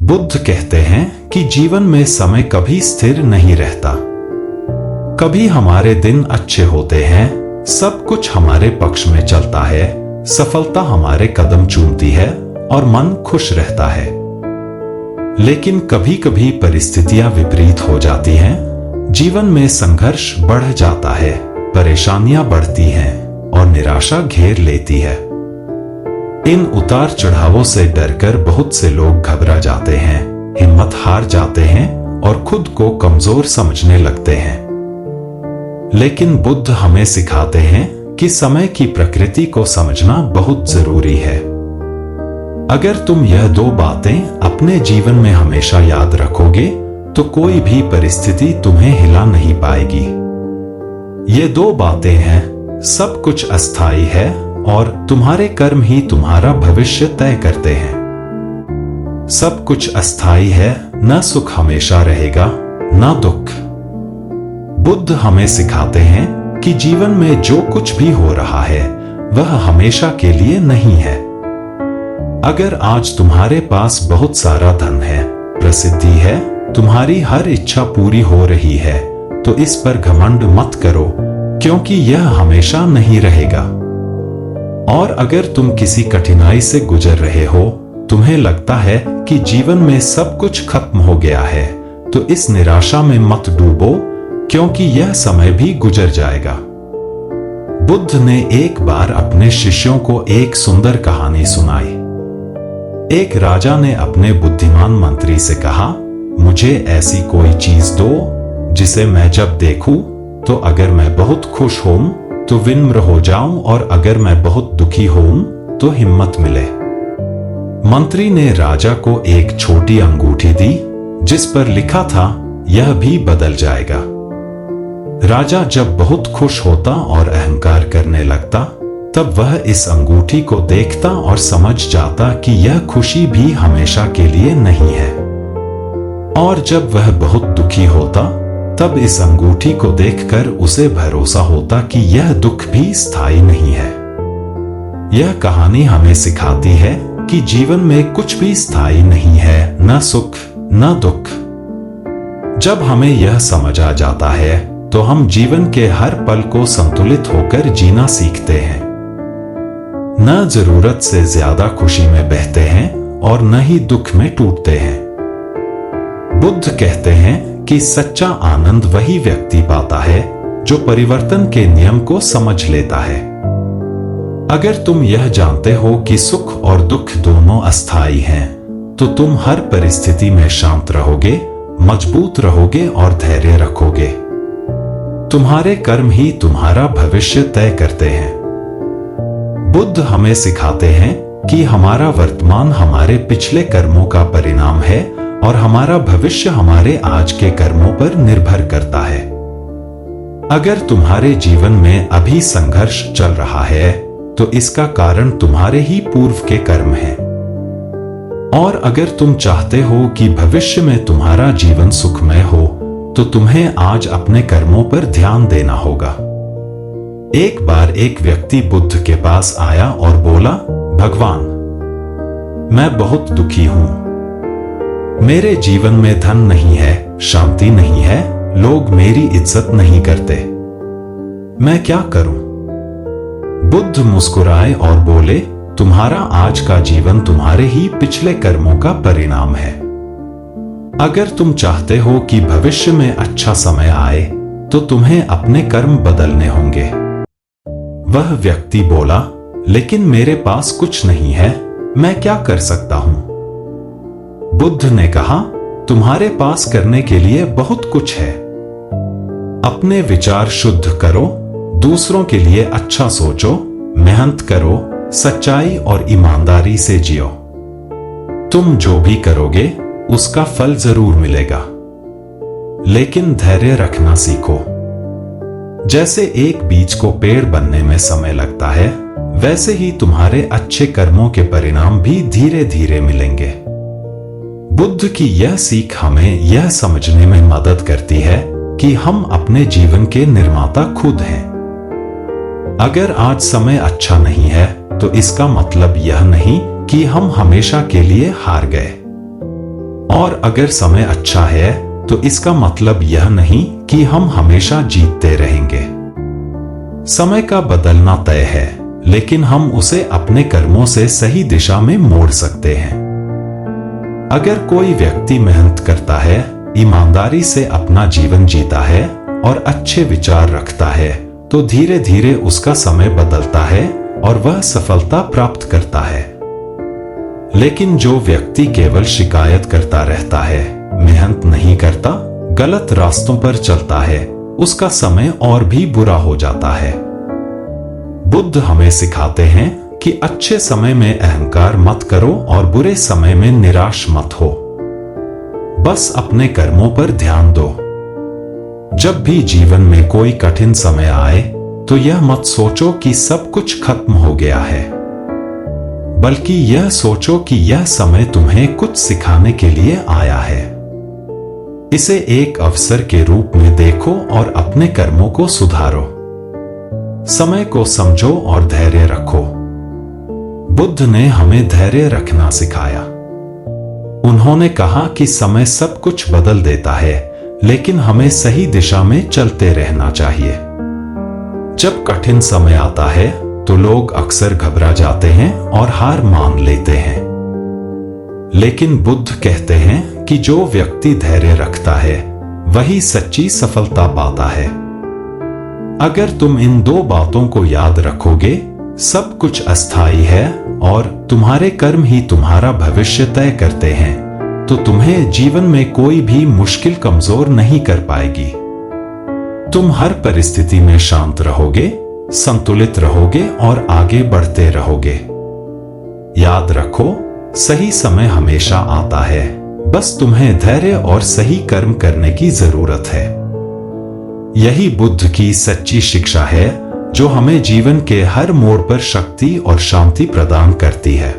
बुद्ध कहते हैं कि जीवन में समय कभी स्थिर नहीं रहता। कभी हमारे दिन अच्छे होते हैं, सब कुछ हमारे पक्ष में चलता है, सफलता हमारे कदम चूमती है और मन खुश रहता है। लेकिन कभी कभी परिस्थितियां विपरीत हो जाती हैं, जीवन में संघर्ष बढ़ जाता है, परेशानियां बढ़ती हैं और निराशा घेर लेती है। इन उतार चढ़ावों से डरकर बहुत से लोग घबरा जाते हैं, हिम्मत हार जाते हैं और खुद को कमजोर समझने लगते हैं। लेकिन बुद्ध हमें सिखाते हैं कि समय की प्रकृति को समझना बहुत जरूरी है। अगर तुम यह दो बातें अपने जीवन में हमेशा याद रखोगे तो कोई भी परिस्थिति तुम्हें हिला नहीं पाएगी। ये दो बातें हैं, सब कुछ अस्थायी है और तुम्हारे कर्म ही तुम्हारा भविष्य तय करते हैं। सब कुछ अस्थायी है, न सुख हमेशा रहेगा न दुख। बुद्ध हमें सिखाते हैं कि जीवन में जो कुछ भी हो रहा है वह हमेशा के लिए नहीं है। अगर आज तुम्हारे पास बहुत सारा धन है, प्रसिद्धि है, तुम्हारी हर इच्छा पूरी हो रही है, तो इस पर घमंड मत करो, क्योंकि यह हमेशा नहीं रहेगा। और अगर तुम किसी कठिनाई से गुजर रहे हो, तुम्हें लगता है कि जीवन में सब कुछ खत्म हो गया है, तो इस निराशा में मत डूबो, क्योंकि यह समय भी गुजर जाएगा। बुद्ध ने एक बार अपने शिष्यों को एक सुंदर कहानी सुनाई। एक राजा ने अपने बुद्धिमान मंत्री से कहा, मुझे ऐसी कोई चीज दो जिसे मैं जब देखूं तो अगर मैं बहुत खुश हूं तो विनम्र हो जाऊं और अगर मैं बहुत दुखी हूं तो हिम्मत मिले। मंत्री ने राजा को एक छोटी अंगूठी दी जिस पर लिखा था, यह भी बदल जाएगा। राजा जब बहुत खुश होता और अहंकार करने लगता, तब वह इस अंगूठी को देखता और समझ जाता कि यह खुशी भी हमेशा के लिए नहीं है। और जब वह बहुत दुखी होता, तब इस अंगूठी को देखकर उसे भरोसा होता कि यह दुख भी स्थायी नहीं है। यह कहानी हमें सिखाती है कि जीवन में कुछ भी स्थायी नहीं है, न सुख न दुख। जब हमें यह समझ आ जाता है तो हम जीवन के हर पल को संतुलित होकर जीना सीखते हैं। न जरूरत से ज्यादा खुशी में बहते हैं और न ही दुख में टूटते हैं। बुद्ध कहते हैं कि सच्चा आनंद वही व्यक्ति पाता है जो परिवर्तन के नियम को समझ लेता है। अगर तुम यह जानते हो कि सुख और दुख दोनों अस्थायी हैं, तो तुम हर परिस्थिति में शांत रहोगे, मजबूत रहोगे और धैर्य रखोगे। तुम्हारे कर्म ही तुम्हारा भविष्य तय करते हैं। बुद्ध हमें सिखाते हैं कि हमारा वर्तमान हमारे पिछले कर्मों का परिणाम है और हमारा भविष्य हमारे आज के कर्मों पर निर्भर करता है। अगर तुम्हारे जीवन में अभी संघर्ष चल रहा है, तो इसका कारण तुम्हारे ही पूर्व के कर्म हैं। और अगर तुम चाहते हो कि भविष्य में तुम्हारा जीवन सुखमय हो, तो तुम्हें आज अपने कर्मों पर ध्यान देना होगा। एक बार एक व्यक्ति बुद्ध के पास आया और बोला, भगवान, मैं बहुत दुखी हूं। मेरे जीवन में धन नहीं है, शांति नहीं है, लोग मेरी इज्जत नहीं करते। मैं क्या करूं? बुद्ध मुस्कुराए और बोले, तुम्हारा आज का जीवन तुम्हारे ही पिछले कर्मों का परिणाम है। अगर तुम चाहते हो कि भविष्य में अच्छा समय आए, तो तुम्हें अपने कर्म बदलने होंगे। वह व्यक्ति बोला, लेकिन मेरे पास कुछ नहीं है, मैं क्या कर सकता हूं? बुद्ध ने कहा, तुम्हारे पास करने के लिए बहुत कुछ है। अपने विचार शुद्ध करो, दूसरों के लिए अच्छा सोचो, मेहनत करो, सच्चाई और ईमानदारी से जियो। तुम जो भी करोगे उसका फल जरूर मिलेगा। लेकिन धैर्य रखना सीखो। जैसे एक बीज को पेड़ बनने में समय लगता है, वैसे ही तुम्हारे अच्छे कर्मों के परिणाम भी धीरे धीरे मिलेंगे। बुद्ध की यह सीख हमें यह समझने में मदद करती है कि हम अपने जीवन के निर्माता खुद हैं। अगर आज समय अच्छा नहीं है, तो इसका मतलब यह नहीं कि हम हमेशा के लिए हार गए। और अगर समय अच्छा है तो इसका मतलब यह नहीं कि हम हमेशा जीतते रहेंगे। समय का बदलना तय है, लेकिन हम उसे अपने कर्मों से सही दिशा में मोड़ सकते हैं। अगर कोई व्यक्ति मेहनत करता है, ईमानदारी से अपना जीवन जीता है और अच्छे विचार रखता है, तो धीरे धीरे उसका समय बदलता है और वह सफलता प्राप्त करता है। लेकिन जो व्यक्ति केवल शिकायत करता रहता है, मेहनत नहीं करता, गलत रास्तों पर चलता है, उसका समय और भी बुरा हो जाता है। बुद्ध हमें सिखाते हैं कि अच्छे समय में अहंकार मत करो और बुरे समय में निराश मत हो। बस अपने कर्मों पर ध्यान दो। जब भी जीवन में कोई कठिन समय आए तो यह मत सोचो कि सब कुछ खत्म हो गया है, बल्कि यह सोचो कि यह समय तुम्हें कुछ सिखाने के लिए आया है। इसे एक अवसर के रूप में देखो और अपने कर्मों को सुधारो। समय को समझो और धैर्य रखो। बुद्ध ने हमें धैर्य रखना सिखाया। उन्होंने कहा कि समय सब कुछ बदल देता है, लेकिन हमें सही दिशा में चलते रहना चाहिए। जब कठिन समय आता है तो लोग अक्सर घबरा जाते हैं और हार मान लेते हैं। लेकिन बुद्ध कहते हैं कि जो व्यक्ति धैर्य रखता है वही सच्ची सफलता पाता है। अगर तुम इन दो बातों को याद रखोगे, सब कुछ अस्थायी है और तुम्हारे कर्म ही तुम्हारा भविष्य तय करते हैं, तो तुम्हें जीवन में कोई भी मुश्किल कमजोर नहीं कर पाएगी। तुम हर परिस्थिति में शांत रहोगे, संतुलित रहोगे और आगे बढ़ते रहोगे। याद रखो, सही समय हमेशा आता है, बस तुम्हें धैर्य और सही कर्म करने की जरूरत है। यही बुद्ध की सच्ची शिक्षा है, जो हमें जीवन के हर मोड़ पर शक्ति और शांति प्रदान करती है।